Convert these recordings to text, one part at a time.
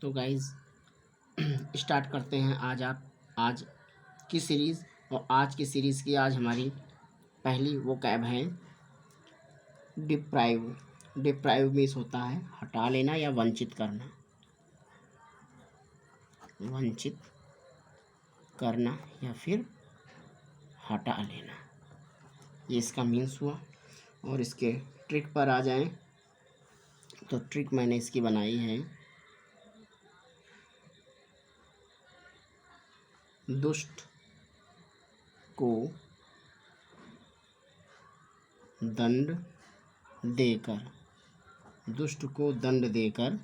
तो guys start करते हैं आज की सीरीज़। और आज की सीरीज़ की आज हमारी पहली वो कैब है डिप्राइव। डिप्राइव मीन्स होता है हटा लेना या वंचित करना, वंचित करना या फिर हटा लेना, ये इसका मीन्स हुआ। और इसके ट्रिक पर आ जाएं तो ट्रिक मैंने इसकी बनाई है, दुष्ट को दंड देकर, दुष्ट को दंड देकर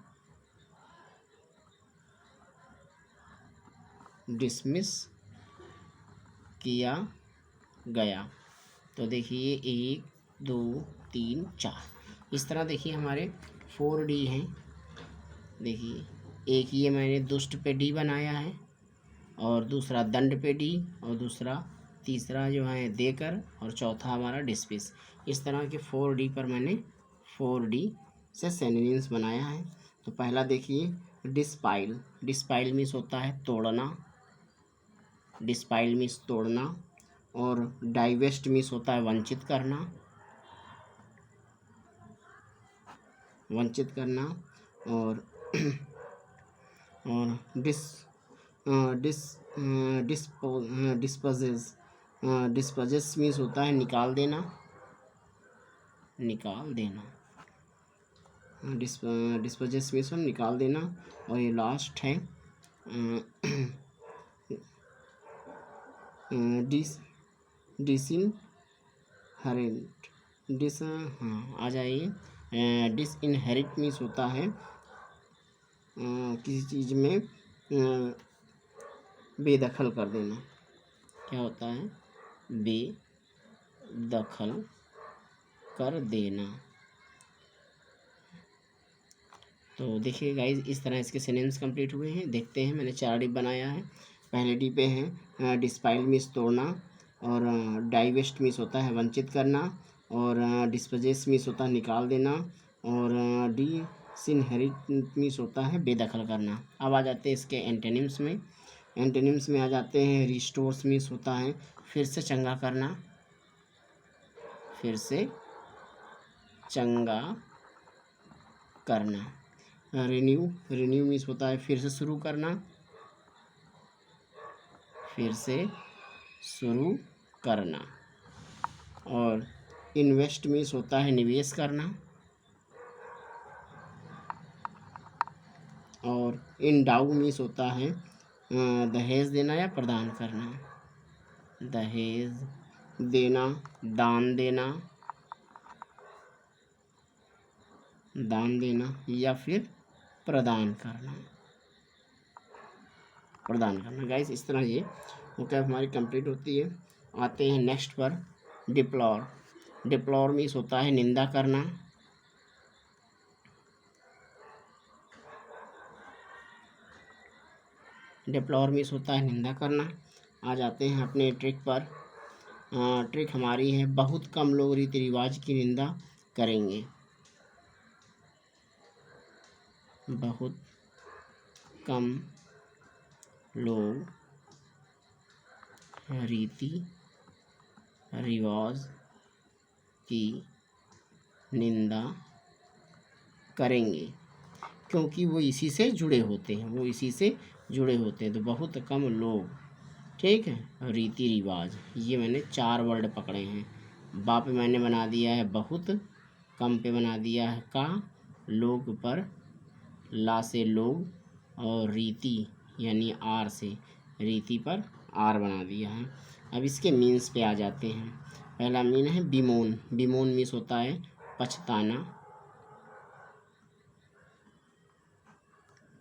डिसमिस किया गया। तो देखिए 1 2 3 4 इस तरह देखिए हमारे 4D हैं। देखिए एक ये मैंने दुष्ट पे D बनाया है, और दूसरा दंड पे D, और दूसरा तीसरा जो है देकर, और चौथा हमारा डिसमिस। इस तरह के 4D पर मैंने 4D से सिनोनिम्स बनाया है। तो पहला देखिए डिस्पाइल। डिस्पाइल मीन्स होता है तोड़ना, डिस्पाइल मीन्स तोड़ना। और डाइवेस्ट मीन्स होता है वंचित करना, वंचित करना। और डिस्पोजेस मीन्स होता है निकाल देना, निकाल देना। डिस्पोजेस मीन्स निकाल देना। और ये लास्ट है डिसइनहेरेंट। आ जाइए। डिसइनहेरिट मीन्स होता है किसी चीज़ में बेदखल कर देना। क्या होता है? बेदखल कर देना। तो देखिए गाइज इस तरह इसके सिनोनिम्स कंप्लीट हुए हैं। देखते हैं, मैंने 4 डी बनाया है। पहले डी पे है डिस्पाइल मीन्स तोड़ना, और डाइवेस्ट मीन्स होता है वंचित करना, और डिस्पोजेस मीन्स होता है निकाल देना, और डिसइनहेरिट मीन्स होता है बेदखल करना। अब आ जाते हैं इसके एंटोनिम्स में। एंटोनिम्स में आ जाते हैं रिस्टोर्स मीन्स होता है फिर से चंगा करना, फिर से चंगा करना। रिन्यू, रिन्यू मीन्स होता है फिर से शुरू करना, फिर से शुरू करना। और इन्वेस्ट मीन्स होता है निवेश करना। और इंडाउ मीन्स होता है दहेज देना या प्रदान करना, दहेज देना, दान देना, दान देना या फिर प्रदान करना, प्रदान करना। गाइस इस तरह ये वोकैब हमारी कंप्लीट होती है। आते हैं नेक्स्ट पर डिप्लोर। डिप्लोर मीन्स होता है निंदा करना, डिप्लोर मीन्स होता है निंदा करना। आ जाते हैं अपने ट्रिक पर। ट्रिक हमारी है बहुत कम लोग रीति रिवाज की निंदा करेंगे, बहुत कम लोग रीति रिवाज की निंदा करेंगे, क्योंकि वो इसी से जुड़े होते हैं, वो इसी से जुड़े होते हैं। तो बहुत कम लोग, ठीक है। रीति रिवाज, ये मैंने 4 वर्ड पकड़े हैं। बा पे मैंने बना दिया है बहुत, कम पे बना दिया है का, लोग पर ला से लोग, और रीति यानी आर से रीति पर आर बना दिया है। अब इसके मीन्स पे आ जाते हैं। पहला मीन है बिमोन। बिमोन मीन्स होता है पछताना,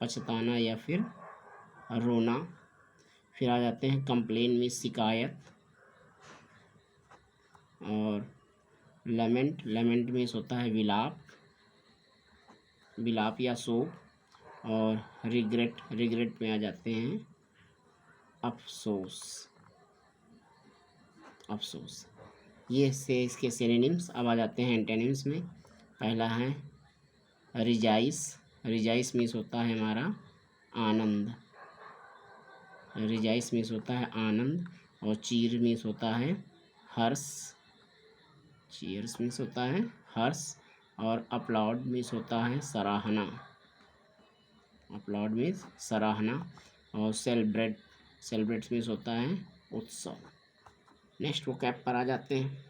पछताना या फिर रोना। फिर आ जाते हैं कंप्लेन मीन्स शिकायत, और लेमेंट, लेमेंट मीन्स होता है विलाप, विलाप या शोक। और रिग्रेट, रिग्रेट में आ जाते हैं अफसोस, अफसोस। ये से इसके सिनोनिम्स। अब आ जाते हैं एंटोनिम्स में। पहला है रिजाइस। रिजाइस मीन्स होता है हमारा आनंद। रिजाइस मीन्स होता है आनंद, और चीर मीन्स होता है हर्ष। चीयर्स मीन्स होता है हर्ष, और अपलॉड मीन्स होता है सराहना। अपलॉड मीन्स सराहना, और सेलिब्रेट मीन्स होता है उत्सव। नेक्स्ट वोकैब पर आ जाते हैं।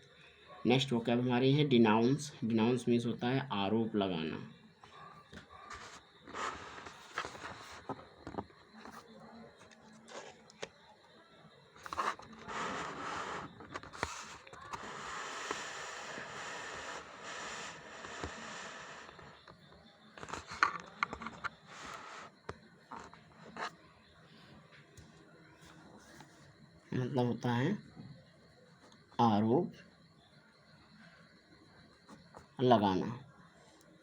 नेक्स्ट वोकैब हमारी है डिनाउंस। डिनाउंस मीन्स होता है आरोप लगाना। मतलब होता है आरोप लगाना।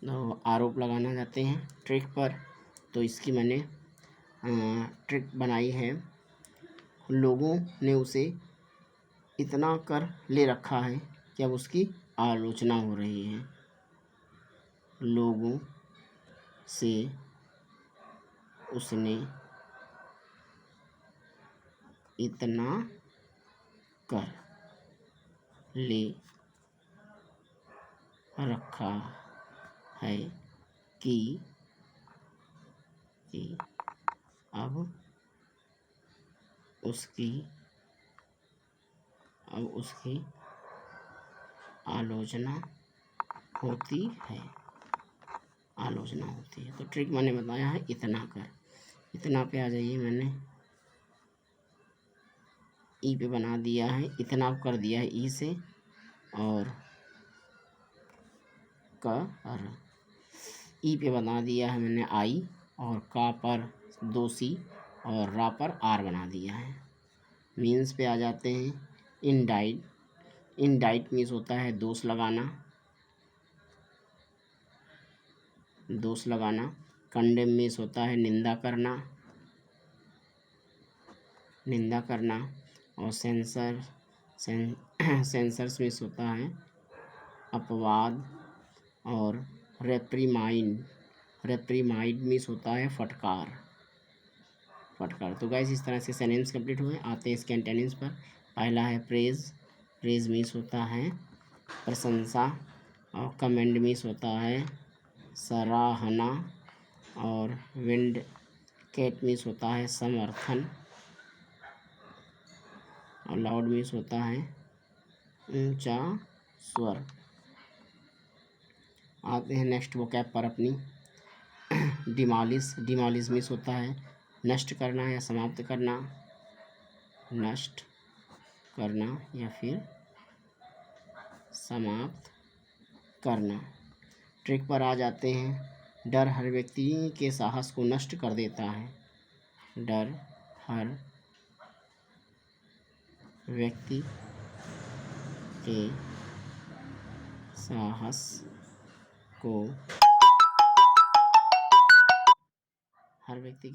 तो आरोप लगाना जाते हैं ट्रिक पर, तो इसकी मैंने ट्रिक बनाई है। लोगों ने उसे इतना कर ले रखा है कि अब उसकी आलोचना हो रही है। लोगों से उसने इतना कर ले रखा है कि अब उसकी आलोचना होती है। आलोचना होती है। तो ट्रिक मैंने बताया है इतना कर। इतना पे आ जाइए, मैंने ई पे बना दिया है, इतना कर दिया है ई से, और कर ई पे बना दिया है मैंने आई, और का पर 2 सी, और रा पर आर बना दिया है। मीन्स पे आ जाते हैं। इंडाइट। इंडाइट मीन्स होता है दोष लगाना। दोष लगाना। कंडेम मीन्स होता है निंदा करना। निंदा करना। और सेंसर्स मीन्स होता है अपवाद। और रेप्रीमाइंड। रेप्रीमाइंड मीन्स होता है फटकार। फटकार। तो गाइस इस तरह से सिनोनिम्स कंप्लीट हुए। आते हैं इसके एंटोनिम्स पर। पहला है प्रेज। प्रेज मीन्स होता है प्रशंसा, और कमेंड मीन्स होता है सराहना, और विंडकेट मीन्स होता है समर्थन, और लाउड मीन्स होता है ऊंचा स्वर। आते हैं नेक्स्ट वोकैब पर अपनी। डिमॉलिश। डिमॉलिश मीन्स होता है नष्ट करना या समाप्त करना। नष्ट करना या फिर समाप्त करना। ट्रिक पर आ जाते हैं। डर हर व्यक्ति के साहस को नष्ट कर देता है। डर हर व्यक्ति के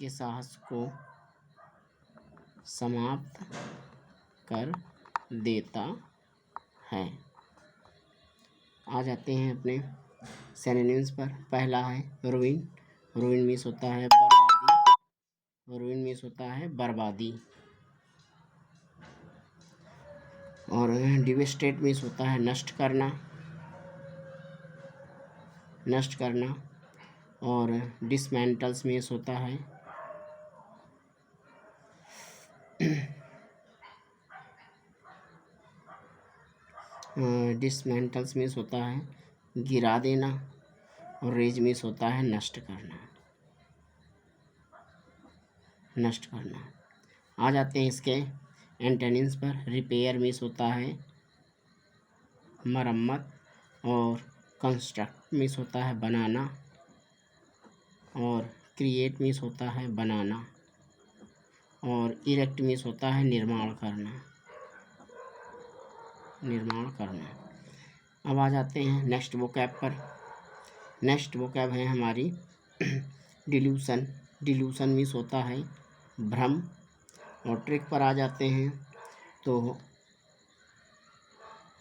साहस को समाप्त कर देता है। आ जाते हैं अपने सिनोनिम्स पर। पहला है रूइन। रूइन मीन्स होता है बर्बादी। रूइन मीन्स होता है बर्बादी। और डिवेस्टेट मीन्स होता है नष्ट करना। नष्ट करना। और डिसमेंटल्स मीन्स होता है डिसमेंटल्स मीन्स होता है गिरा देना। और रेज मीन्स होता है नष्ट करना। नष्ट करना। आ जाते हैं इसके एंटोनिम्स पर। रिपेयर मीन्स होता है मरम्मत। और कंस्ट्रक्ट मीन्स होता है बनाना। और क्रिएट मीन्स होता है बनाना। और इरेक्ट मीन्स होता है निर्माण करना। निर्माण करना। अब आ जाते हैं नेक्स्ट वोकैब पर। नेक्स्ट वोकैब है हमारी डिल्यूशन। डिल्यूशन मीन्स होता है भ्रम। और ट्रिक पर आ जाते हैं तो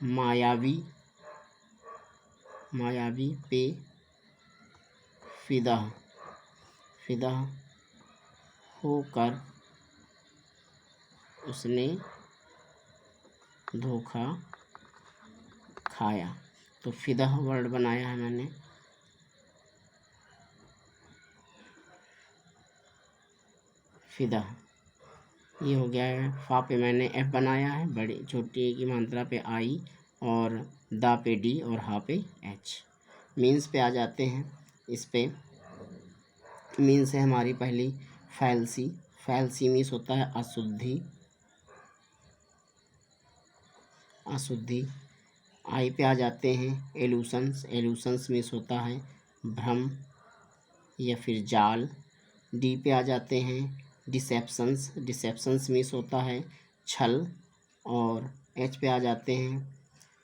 मायावी। मायावी पे फिदा। फिदा होकर उसने धोखा खाया। तो फिदह वर्ड बनाया है मैंने, फिदह, ये हो गया है। फा पे मैंने एफ बनाया है, बड़ी छोटी की मात्रा पे आई, और दा पे डी, और हा पे एच। मीन्स पे आ जाते हैं। इस पे मीन्स है हमारी पहली फैल्सी। फैल्सी मीन्स होता है अशुद्धि, अशुद्धि। आई पे आ जाते हैं एलूशंस। एलूशंस मीन्स होता है भ्रम या फिर जाल। डी पे आ जाते हैं डिसेप्शंस। डिसेप्शंस मीन्स होता है छल। और एच पे आ जाते हैं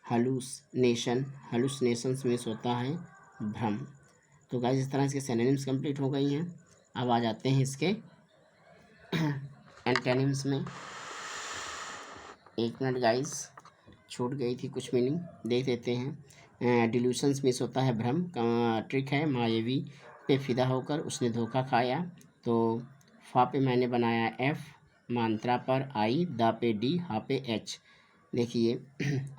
हलूसनेशन। हलूसनेशंस मीन्स होता है भ्रम। तो गाइस इस तरह इसके सिनोनिम्स कंप्लीट हो गई हैं। अब आ जाते हैं इसके एंटोनिम्स में। एक मिनट गाइस, छूट गई थी कुछ मीनिंग, देख लेते हैं। डिल्यूशंस मीन्स होता है भ्रम। ट्रिक है, मायावी पे फिदा होकर उसने धोखा खाया। तो फा पे मैंने बनाया एफ, मात्रा पर आई, दा पे डी, हा पे एच। देखिए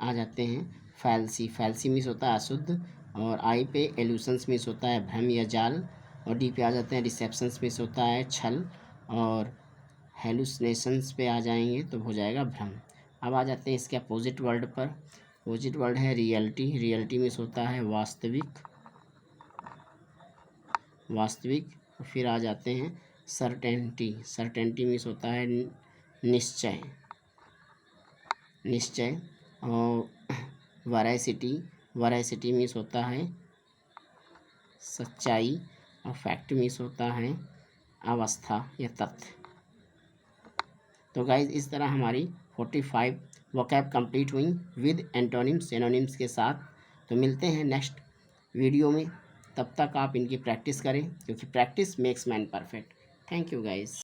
आ जाते हैं फैल्सी। फैल्सी मीन्स होता है अशुद्ध। और आई पे एल्यूशंस मीन्स होता है भ्रम या जाल। और डी पे आ जाते हैं डिसेप्शंस मीन्स होता है छल। और हेलुसिनेशंस पे आ जाएंगे तो हो जाएगा भ्रम। अब आ जाते हैं इसके अपोजिट वर्ड पर। अपोजिट वर्ड है रियलिटी। रियलिटी मीन्स होता है वास्तविक, वास्तविक। फिर आ जाते हैं सर्टेनिटी। सर्टेनिटी मीन्स होता है निश्चय, निश्चय। और वैरासिटी। वैरासिटी मीन्स होता है सच्चाई। और फैक्ट मीन्स होता है अवस्था या तथ्य। तो गाइज इस तरह हमारी 45 वोकैब कंप्लीट हुई विद एंटोनिम्स, सिनोनिम्स के साथ। तो मिलते हैं नेक्स्ट वीडियो में। तब तक आप इनकी प्रैक्टिस करें, क्योंकि practice makes man perfect. Thank you guys.